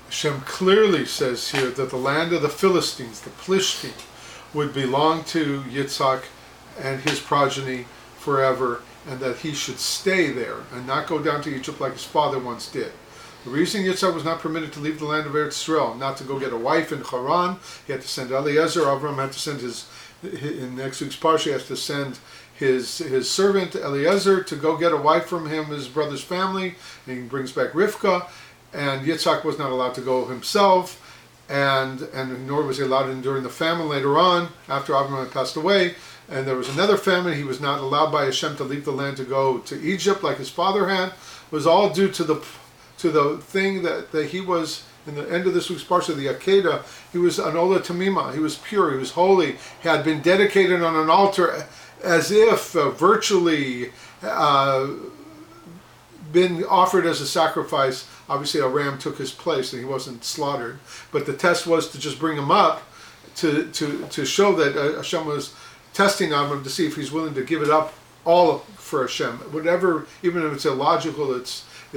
Hashem clearly says here that the land of the Philistines, the Plishtim, would belong to Yitzhak and his progeny forever, and that he should stay there and not go down to Egypt like his father once did. The reason Yitzhak was not permitted to leave the land of Eretz Israel, not to go get a wife in Haran, he had to send Eliezer. Avram had to send in next week's parsha, he has to send his servant Eliezer to go get a wife from him, his brother's family, and he brings back Rivka. And Yitzhak was not allowed to go himself, and nor was he allowed in during the famine later on, after Avram had passed away. And there was another famine. He was not allowed by Hashem to leave the land to go to Egypt like his father had. It was all due to the thing that he was, in the end of this week's parsha, the Akedah, he was an Ola Tamima. He was pure, he was holy, he had been dedicated on an altar as if virtually been offered as a sacrifice. Obviously a ram took his place and he wasn't slaughtered, but the test was to just bring him up to show that Hashem was testing on him to see if he's willing to give it up all for Hashem. Whatever, even if it's illogical, it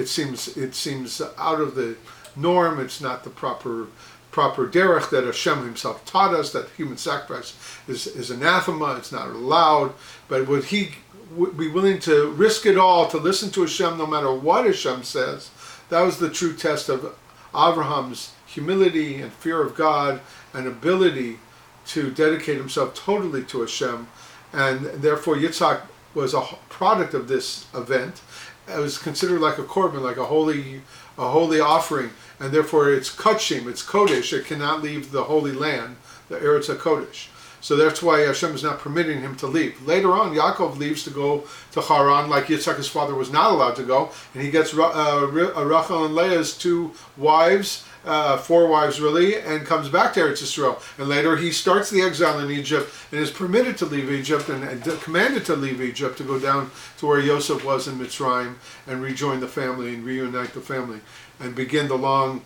seems out of the norm. It's not the proper derech that Hashem himself taught us, that human sacrifice is anathema, it's not allowed. But would he be willing to risk it all to listen to Hashem no matter what Hashem says? That was the true test of Abraham's humility and fear of God and ability to dedicate himself totally to Hashem. And therefore Yitzhak was a product of this event. It was considered like a korban, like a holy offering, and therefore it's kachim, it's kodesh. It cannot leave the holy land, the Eretz HaKodesh. So that's why Hashem is not permitting him to leave. Later on, Yaakov leaves to go to Haran, like Yitzhak, his father, was not allowed to go, and he gets Rachel and Leah's 2 wives, 4 wives really, and comes back to Eretz Yisrael. And later he starts the exile in Egypt and is permitted to leave Egypt and commanded to leave Egypt to go down to where Yosef was in Mitzrayim and rejoin the family and reunite the family and begin the long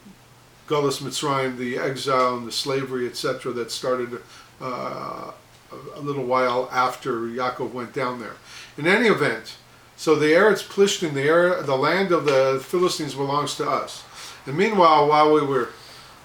Galus Mitzrayim, the exile and the slavery, etc., that started a little while after Yaakov went down there. In any event, so the Eretz Plishtim, the land of the Philistines, belongs to us. And meanwhile, while we were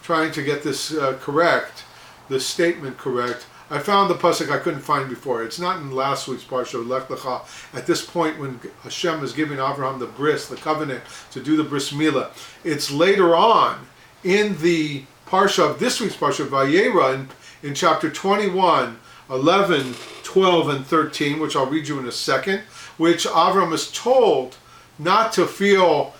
trying to get this correct, this statement correct, I found the pasuk I couldn't find before. It's not in last week's parsha, Lech Lecha. At this point, when Hashem is giving Abraham the bris, the covenant, to do the bris milah, it's later on in the parsha of this week's parsha, Vayera, in chapter 21, 11, 12, and 13, which I'll read you in a second, which Avram is told not to feel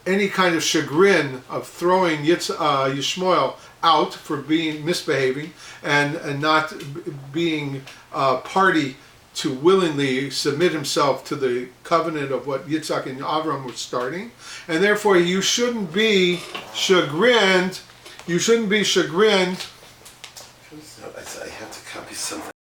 any kind of chagrin of throwing Yishmael out for misbehaving and not being party to willingly submit himself to the covenant of what Yitzhak and Avram were starting. And therefore you shouldn't be chagrined. I have to copy something.